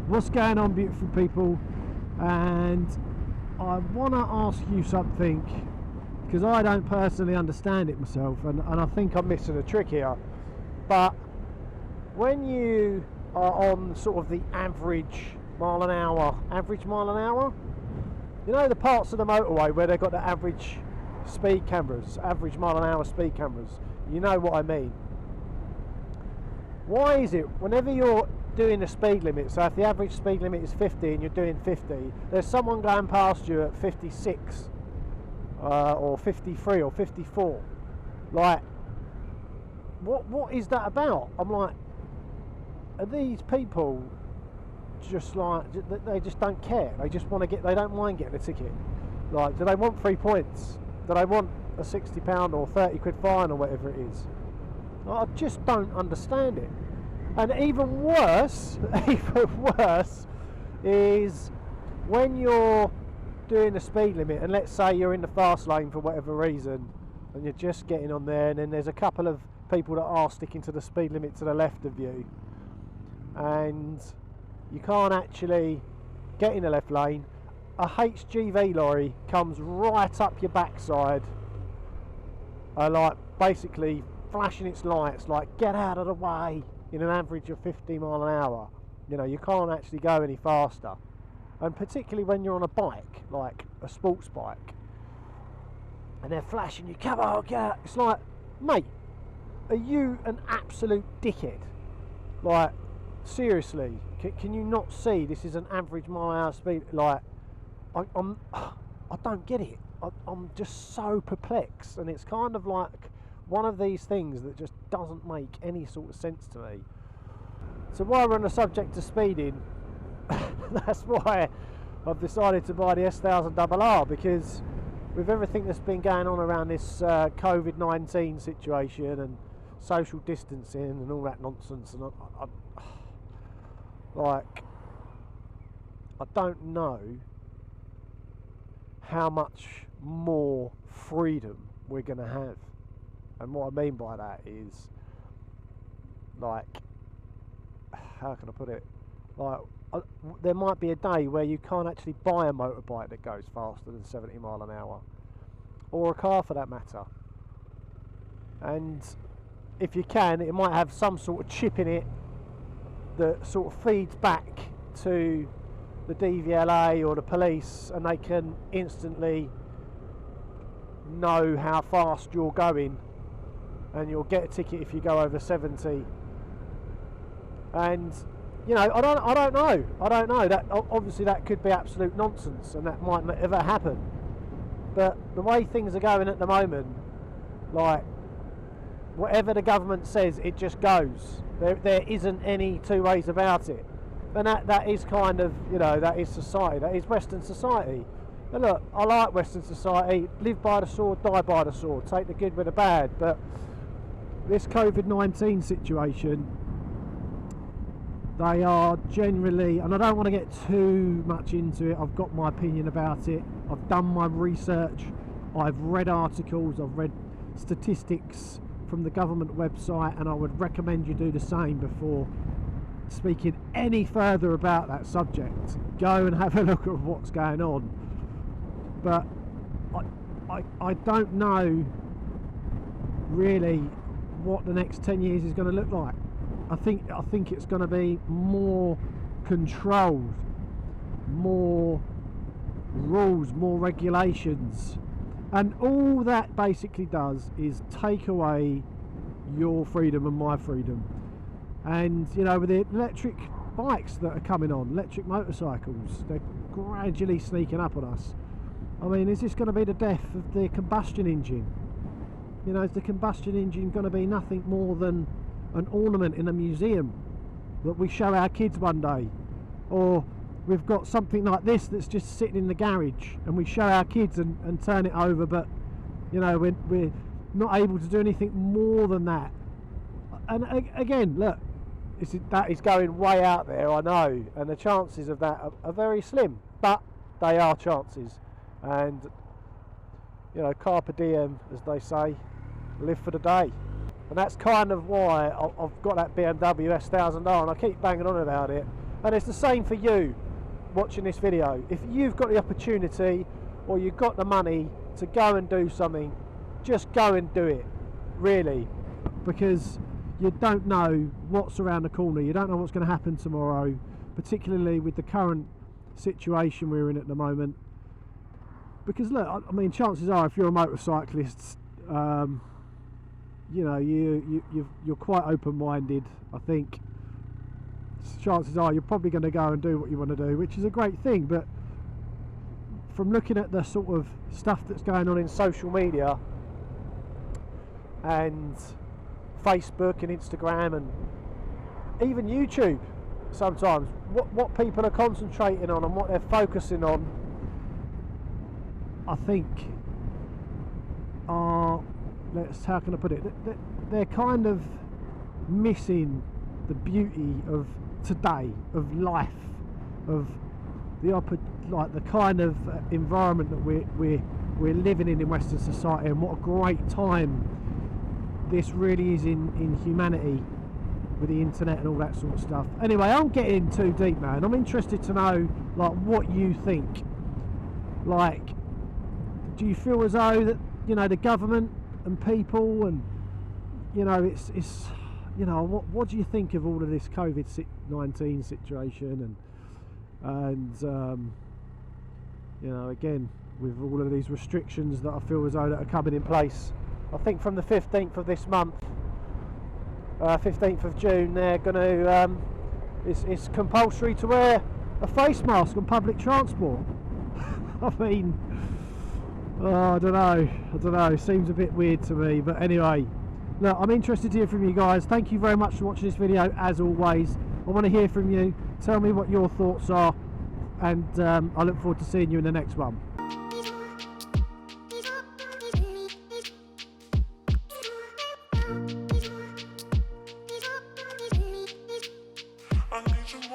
What's going on, beautiful people? And I want to ask you something, because I don't personally understand it myself, and I think I'm missing a trick here. But when you are on sort of the average mile an hour, you know, the parts of the motorway where they've got the average speed cameras, average mile an hour speed cameras, you know what I mean. Why is it whenever you're doing the speed limit, so if the average speed limit is 50 and you're doing 50, there's someone going past you at 56 or 53 or 54? Like, what is that about? I'm like, are these people just like, they just don't care? They just want to get, they don't mind getting a ticket. Like, do they want 3 points? Do they want a £60 or 30 quid fine or whatever it is? I just don't understand it. And even worse is when you're doing the speed limit, and let's say you're in the fast lane for whatever reason, and you're just getting on there, and then there's a couple of people that are sticking to the speed limit to the left of you, and you can't actually get in the left lane. A HGV lorry comes right up your backside, like basically flashing its lights, like, get out of the way, in an average of 50 mile an hour. You know, you can't actually go any faster. And particularly when you're on a bike, like a sports bike, and they're flashing you, come on, get out. It's like, mate, are you an absolute dickhead? Like, seriously, can you not see this is an average mile an hour speed? Like, I don't get it. I'm just so perplexed, and it's kind of like one of these things that just doesn't make any sort of sense to me. So while we're on the subject of speeding, that's why I've decided to buy the S1000RR, because with everything that's been going on around this COVID-19 situation and social distancing and all that nonsense, and I don't know how much more freedom we're going to have. And what I mean by that is, like, how can I put it? Like, there might be a day where you can't actually buy a motorbike that goes faster than 70 mile an hour, or a car for that matter. And if you can, it might have some sort of chip in it that sort of feeds back to the DVLA or the police, and they can instantly know how fast you're going, and you'll get a ticket if you go over 70. And you know, I don't know. That obviously that could be absolute nonsense, and that might not ever happen. But the way things are going at the moment, like, whatever the government says, it just goes. There isn't any two ways about it. And that is kind of, you know, that is society. That is Western society. And look, I like Western society. Live by the sword, die by the sword. Take the good with the bad. But this COVID-19 situation, they are generally, and I don't want to get too much into it, I've got my opinion about it, I've done my research, I've read articles, I've read statistics from the government website, and I would recommend you do the same before speaking any further about that subject. Go and have a look at what's going on. But I don't know really what the next 10 years is going to look like. I think it's going to be more controlled, more rules, more regulations, and all that basically does is take away your freedom and my freedom. And you know, with the electric bikes that are coming on, electric motorcycles, they're gradually sneaking up on us. I mean, is this going to be the death of the combustion engine? You know, is the combustion engine going to be nothing more than an ornament in a museum that we show our kids one day? Or we've got something like this that's just sitting in the garage and we show our kids and turn it over, but you know, we're not able to do anything more than that. And again, look, that is going way out there, I know, and the chances of that are very slim, but they are chances. And you know, carpe diem, as they say, live for the day. And that's kind of why I've got that BMW S1000R, and I keep banging on about it. And it's the same for you watching this video. If you've got the opportunity or you've got the money to go and do something, just go and do it, really, because you don't know what's around the corner. You don't know what's going to happen tomorrow, particularly with the current situation we're in at the moment. Because look, I mean, chances are if you're a motorcyclist, you know, you're quite open-minded. I think chances are you're probably going to go and do what you want to do, which is a great thing. But from looking at the sort of stuff that's going on in social media and Facebook and Instagram and even YouTube, sometimes what people are concentrating on and what they're focusing on, I think are, how can I put it, they're kind of missing the beauty of today, of life, of the kind of environment that we're living in Western society, and what a great time this really is in humanity with the internet and all that sort of stuff. Anyway, I'm getting too deep, man. I'm interested to know, like, what you think. Like, do you feel as though that, you know, the government and people and, you know, it's you know, what do you think of all of this COVID-19 situation and you know, again, with all of these restrictions that I feel as though that are coming in place. I think from the 15th of this month, 15th of June, they're going to, it's compulsory to wear a face mask on public transport. I mean, I don't know, seems a bit weird to me, but anyway, look, I'm interested to hear from you guys. Thank you very much for watching this video, as always. I want to hear from you. Tell me what your thoughts are, and I look forward to seeing you in the next one. I need you.